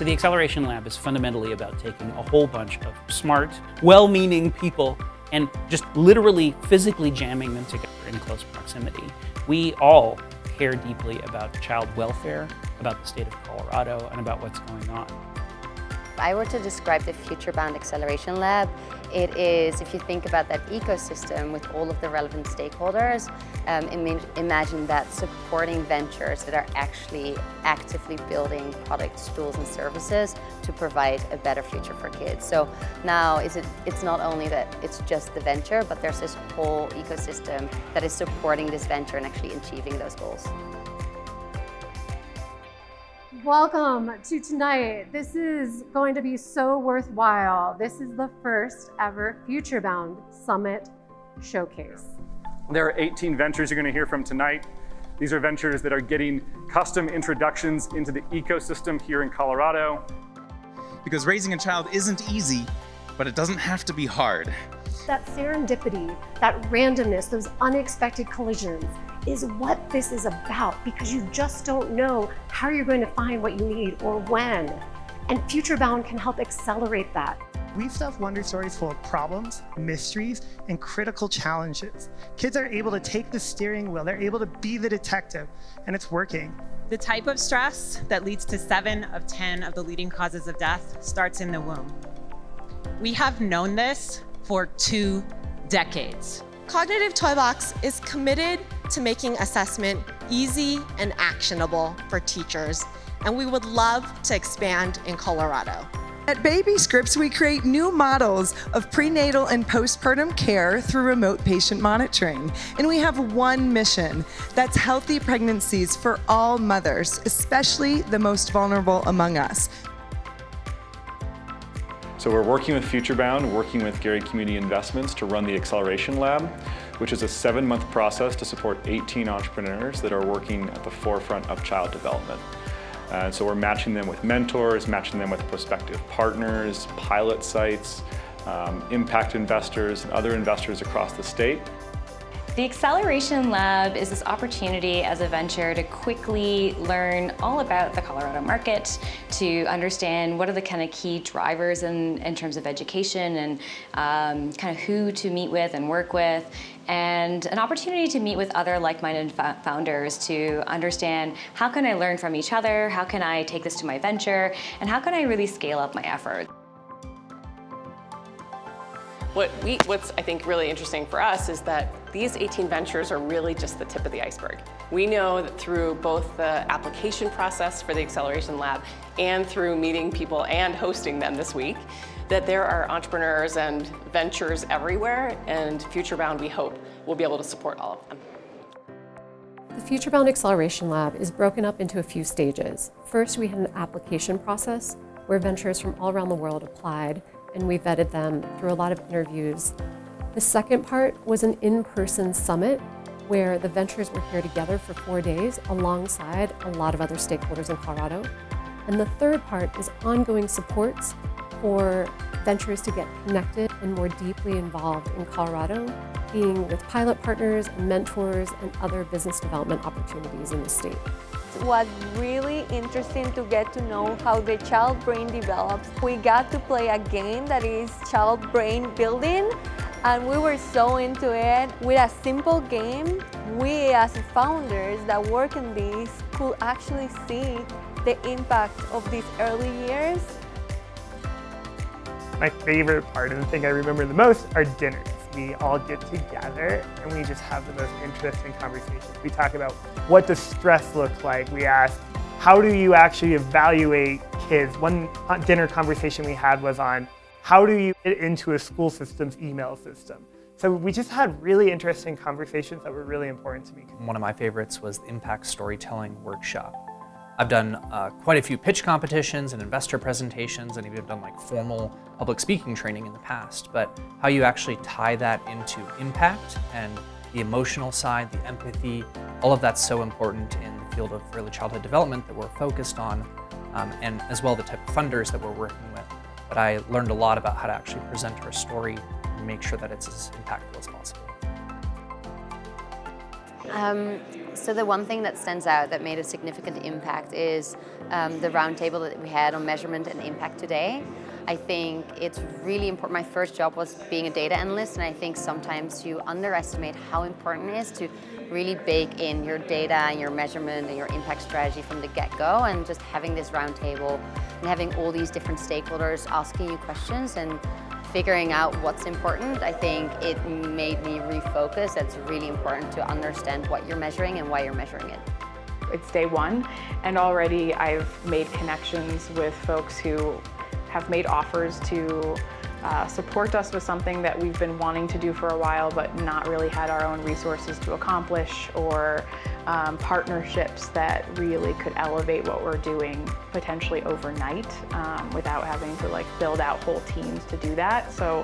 the Acceleration Lab is fundamentally about taking a whole bunch of smart, well-meaning people and just literally physically jamming them together in close proximity. We all care deeply about child welfare, about the state of Colorado, and about what's going on. If I were to describe the Futurebound Acceleration Lab, it is, if you think about that ecosystem with all of the relevant stakeholders, imagine that supporting ventures that are actually actively building products, tools, and services to provide a better future for kids. So now it's not only that it's just the venture, but there's this whole ecosystem that is supporting this venture and actually achieving those goals. Welcome to tonight. This is going to be so worthwhile. This is the first ever Futurebound Summit showcase. There are 18 ventures you're going to hear from tonight. These are ventures that are getting custom introductions into the ecosystem here in Colorado. Because raising a child isn't easy, but it doesn't have to be hard. That serendipity, that randomness, those unexpected collisions is what this is about, because you just don't know how you're going to find what you need or when. And Futurebound can help accelerate that. We've stuffed Wonder Stories full of problems, mysteries, and critical challenges. Kids are able to take the steering wheel, they're able to be the detective, and it's working. The type of stress that leads to 7 of 10 of the leading causes of death starts in the womb. We have known this for 2 decades. Cognitive Toybox is committed to making assessment easy and actionable for teachers, and we would love to expand in Colorado. At Baby Scripts, we create new models of prenatal and postpartum care through remote patient monitoring. And we have one mission, that's healthy pregnancies for all mothers, especially the most vulnerable among us. So we're working with Futurebound, working with Gary Community Investments to run the Acceleration Lab, which is a 7-month process to support 18 entrepreneurs that are working at the forefront of child development. So we're matching them with mentors, matching them with prospective partners, pilot sites, impact investors, and other investors across the state. The Acceleration Lab is this opportunity as a venture to quickly learn all about the Colorado market, to understand what are the kind of key drivers in terms of education and kind of who to meet with and work with, and an opportunity to meet with other like-minded founders to understand how can I learn from each other, how can I take this to my venture, and how can I really scale up my effort. What's I think really interesting for us is that these 18 ventures are really just the tip of the iceberg. We know that through both the application process for the Acceleration Lab and through meeting people and hosting them this week, that there are entrepreneurs and ventures everywhere, and Futurebound, we hope, will be able to support all of them. The Futurebound Acceleration Lab is broken up into a few stages. First, we had an application process where ventures from all around the world applied, and we vetted them through a lot of interviews. The second part was an in-person summit where the ventures were here together for 4 days alongside a lot of other stakeholders in Colorado. And the third part is ongoing supports for ventures to get connected and more deeply involved in Colorado, being with pilot partners and mentors and other business development opportunities in the state. It was really interesting to get to know how the child brain develops. We got to play a game that is child brain building, and we were so into it. With a simple game, we as founders that work in this could actually see the impact of these early years. My favorite part, and the thing I remember the most, are dinners. We all get together and we just have the most interesting conversations. We talk about what does stress look like. We ask, how do you actually evaluate kids? One dinner conversation we had was on how do you get into a school system's email system? So we just had really interesting conversations that were really important to me. One of my favorites was the Impact Storytelling Workshop. I've done quite a few pitch competitions and investor presentations, and even done like formal public speaking training in the past, but how you actually tie that into impact and the emotional side, the empathy, all of that's so important in the field of early childhood development that we're focused on, and as well the type of funders that we're working with. But I learned a lot about how to actually present our story and make sure that it's as impactful as possible. So the one thing that stands out that made a significant impact is the roundtable that we had on measurement and impact today. I think it's really important. My first job was being a data analyst, and I think sometimes you underestimate how important it is to really bake in your data and your measurement and your impact strategy from the get-go, and just having this roundtable and having all these different stakeholders asking you questions and figuring out what's important. I think it made me refocus. It's really important to understand what you're measuring and why you're measuring it. It's day one, and already I've made connections with folks who have made offers to support us with something that we've been wanting to do for a while but not really had our own resources to accomplish, or partnerships that really could elevate what we're doing potentially overnight without having to build out whole teams to do that. So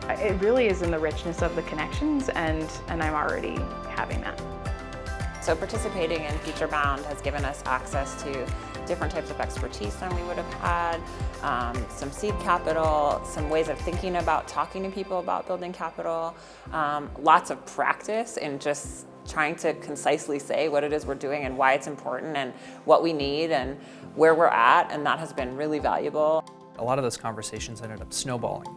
it really is in the richness of the connections, and I'm already having that. So participating in Futurebound has given us access to different types of expertise than we would have had, some seed capital, some ways of thinking about talking to people about building capital, lots of practice in just trying to concisely say what it is we're doing and why it's important and what we need and where we're at, and that has been really valuable. A lot of those conversations ended up snowballing.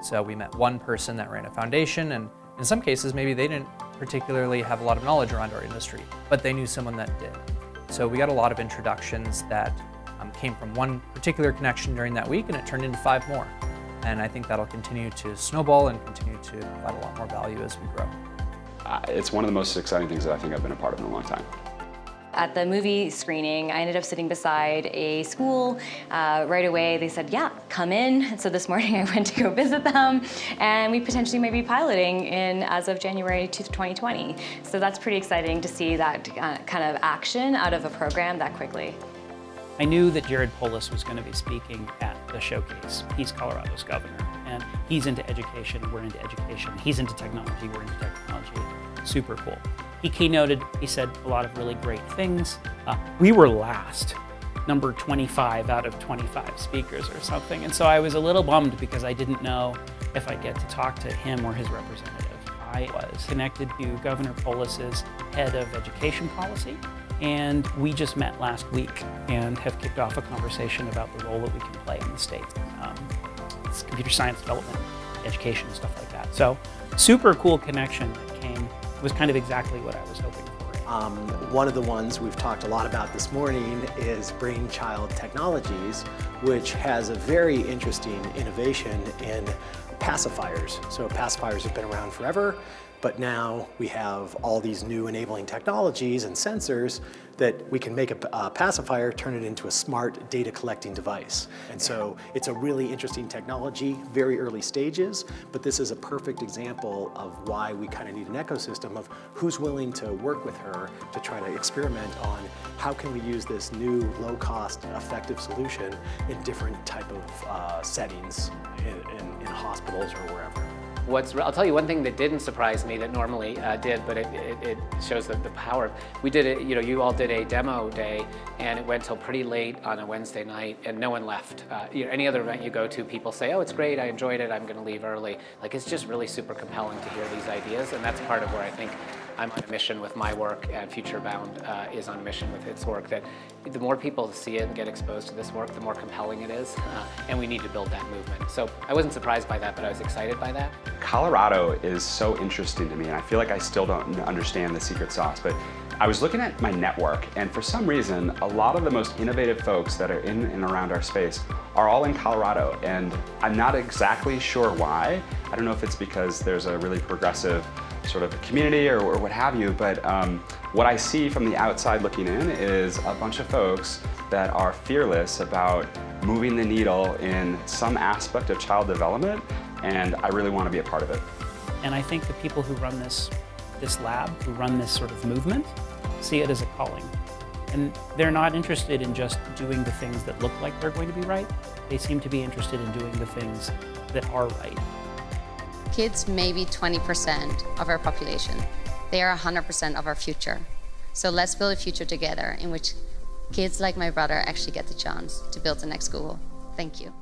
So we met one person that ran a foundation, and in some cases maybe they didn't particularly have a lot of knowledge around our industry, but they knew someone that did. So we got a lot of introductions that came from one particular connection during that week, and it turned into 5 more. And I think that'll continue to snowball and continue to provide a lot more value as we grow. It's one of the most exciting things that I think I've been a part of in a long time. At the movie screening, I ended up sitting beside a school. Right away, they said, yeah, come in. And so this morning I went to go visit them, and we potentially may be piloting in as of January 2020. So that's pretty exciting to see that kind of action out of a program that quickly. I knew that Jared Polis was going to be speaking at the showcase. He's Colorado's governor, and he's into education, we're into education. He's into technology, we're into technology. Super cool. He keynoted, he said a lot of really great things. We were last, number 25 out of 25 speakers or something. And so I was a little bummed because I didn't know if I'd get to talk to him or his representative. I was connected to Governor Polis's head of education policy, and we just met last week and have kicked off a conversation about the role that we can play in the state. It's computer science development, education, stuff like that. So super cool connection that came. It was kind of exactly what I was hoping for. One of the ones we've talked a lot about this morning is Brainchild Technologies, which has a very interesting innovation in pacifiers. So pacifiers have been around forever, but now we have all these new enabling technologies and sensors that we can make a pacifier, turn it into a smart data collecting device. And so it's a really interesting technology, very early stages, but this is a perfect example of why we kind of need an ecosystem of who's willing to work with her to try to experiment on how can we use this new low-cost, effective solution in different type of settings in hospitals or wherever. I'll tell you one thing that didn't surprise me that normally did, but it shows the power. We did it, you all did a demo day, and it went till pretty late on a Wednesday night, and no one left. Any other event you go to, people say, oh, it's great, I enjoyed it, I'm gonna leave early. It's just really super compelling to hear these ideas, and that's part of where I think I'm on a mission with my work, and Futurebound is on a mission with its work, that the more people see it and get exposed to this work, the more compelling it is, and we need to build that movement. So I wasn't surprised by that, but I was excited by that. Colorado is so interesting to me, and I feel like I still don't understand the secret sauce, but I was looking at my network, and for some reason, a lot of the most innovative folks that are in and around our space are all in Colorado, and I'm not exactly sure why. I don't know if it's because there's a really progressive sort of community or what have you, but what I see from the outside looking in is a bunch of folks that are fearless about moving the needle in some aspect of child development, and I really want to be a part of it. And I think the people who run this lab, who run this sort of movement, see it as a calling. And they're not interested in just doing the things that look like they're going to be right. They seem to be interested in doing the things that are right. Kids may be 20% of our population. They are 100% of our future. So let's build a future together in which kids like my brother actually get the chance to build the next Google. Thank you.